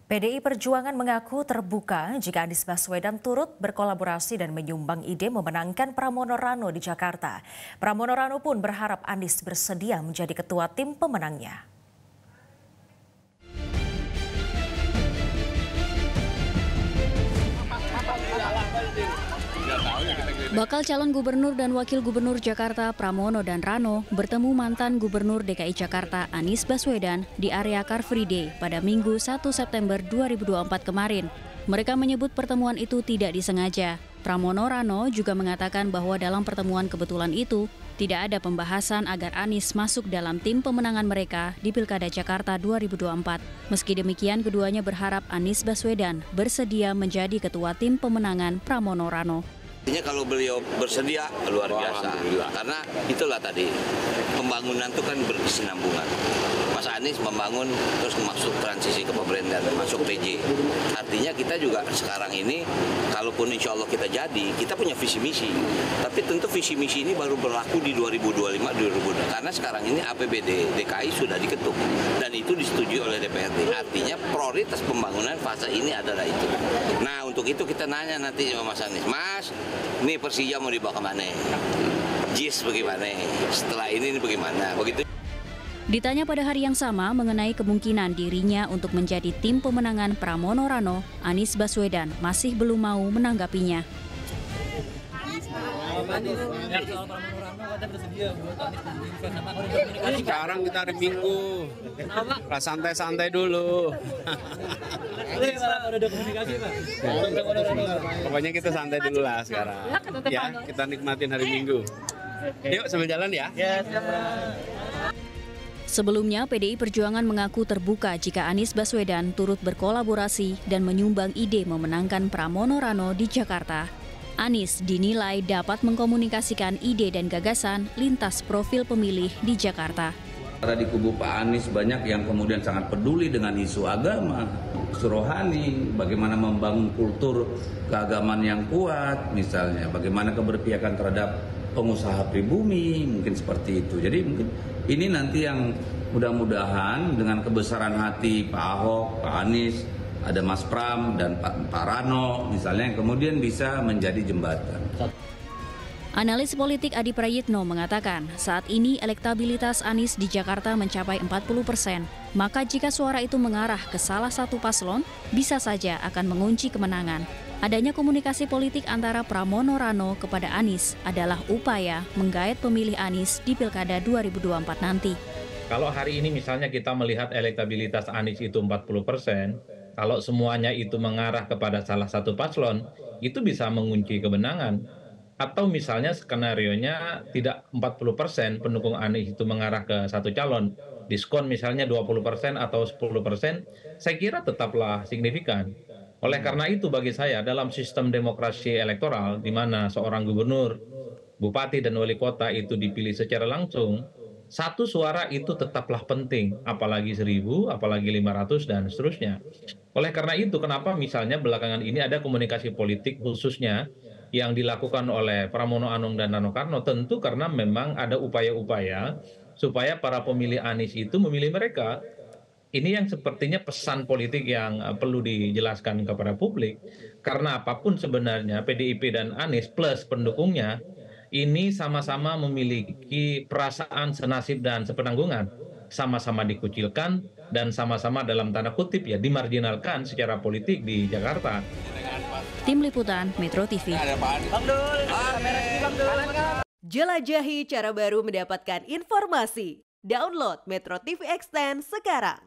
PDI Perjuangan mengaku terbuka jika Anies Baswedan turut berkolaborasi dan menyumbang ide memenangkan Pramono Rano di Jakarta. Pramono Rano pun berharap Anies bersedia menjadi ketua tim pemenangnya. Bakal calon gubernur dan wakil gubernur Jakarta Pramono dan Rano bertemu mantan gubernur DKI Jakarta Anies Baswedan di area Car Free Day pada Minggu 1 September 2024 kemarin. Mereka menyebut pertemuan itu tidak disengaja. Pramono Rano juga mengatakan bahwa dalam pertemuan kebetulan itu tidak ada pembahasan agar Anies masuk dalam tim pemenangan mereka di Pilkada Jakarta 2024. Meski demikian, keduanya berharap Anies Baswedan bersedia menjadi ketua tim pemenangan Pramono Rano. Kalau beliau bersedia luar biasa, karena itulah tadi pembangunan itu kan berkesinambungan. Mas Anies membangun terus masuk transisi ke pemerintahan, masuk PJ. Artinya kita juga sekarang ini, kalaupun insya Allah kita jadi, kita punya visi misi. Tapi tentu visi misi ini baru berlaku di 2025-2020. Karena sekarang ini APBD DKI sudah diketuk dan itu disetujui oleh DPRD. Artinya prioritas pembangunan fase ini adalah itu. Nah untuk itu kita nanya nanti sama Mas Anies, Mas, ini Persija mau dibawa kemana? JIS bagaimana? Setelah ini bagaimana? Begitu. Ditanya pada hari yang sama mengenai kemungkinan dirinya untuk menjadi tim pemenangan Pramono Rano, Anies Baswedan masih belum mau menanggapinya. Sekarang kita hari Minggu, santai-santai dulu. Pokoknya kita santai dulu lah sekarang. Ya, kita nikmatin hari Minggu. Yuk sambil jalan ya. Sebelumnya, PDI Perjuangan mengaku terbuka jika Anies Baswedan turut berkolaborasi dan menyumbang ide memenangkan Pramono Rano di Jakarta. Anies dinilai dapat mengkomunikasikan ide dan gagasan lintas profil pemilih di Jakarta. Karena di kubu Pak Anies banyak yang kemudian sangat peduli dengan isu agama, isu rohani, bagaimana membangun kultur keagamaan yang kuat, misalnya bagaimana keberpihakan terhadap pengusaha pribumi, mungkin seperti itu. Jadi mungkin ini nanti yang mudah-mudahan dengan kebesaran hati Pak Ahok, Pak Anies, ada Mas Pram dan Pak Rano misalnya yang kemudian bisa menjadi jembatan. Analis politik Adi Prayitno mengatakan saat ini elektabilitas Anies di Jakarta mencapai 40%. Maka jika suara itu mengarah ke salah satu paslon, bisa saja akan mengunci kemenangan. Adanya komunikasi politik antara Pramono Rano kepada Anies adalah upaya menggait pemilih Anies di Pilkada 2024 nanti. Kalau hari ini misalnya kita melihat elektabilitas Anies itu 40%, kalau semuanya itu mengarah kepada salah satu paslon, itu bisa mengunci kemenangan. Atau misalnya skenarionya tidak 40% pendukung Anies itu mengarah ke satu calon, diskon misalnya 20% atau 10%, saya kira tetaplah signifikan. Oleh karena itu bagi saya dalam sistem demokrasi elektoral di mana seorang gubernur, bupati dan wali kota itu dipilih secara langsung, satu suara itu tetaplah penting, apalagi 1000, apalagi 500 dan seterusnya. Oleh karena itu kenapa misalnya belakangan ini ada komunikasi politik khususnya yang dilakukan oleh Pramono Anung dan Rano Karno, tentu karena memang ada upaya-upaya supaya para pemilih Anies itu memilih mereka. Ini yang sepertinya pesan politik yang perlu dijelaskan kepada publik. Karena apapun sebenarnya PDIP dan Anies plus pendukungnya ini sama-sama memiliki perasaan senasib dan sepenanggungan. Sama-sama dikucilkan dan sama-sama dalam tanda kutip ya dimarginalkan secara politik di Jakarta. Tim Liputan Metro TV. Jelajahi cara baru mendapatkan informasi. Download Metro TV Extend sekarang.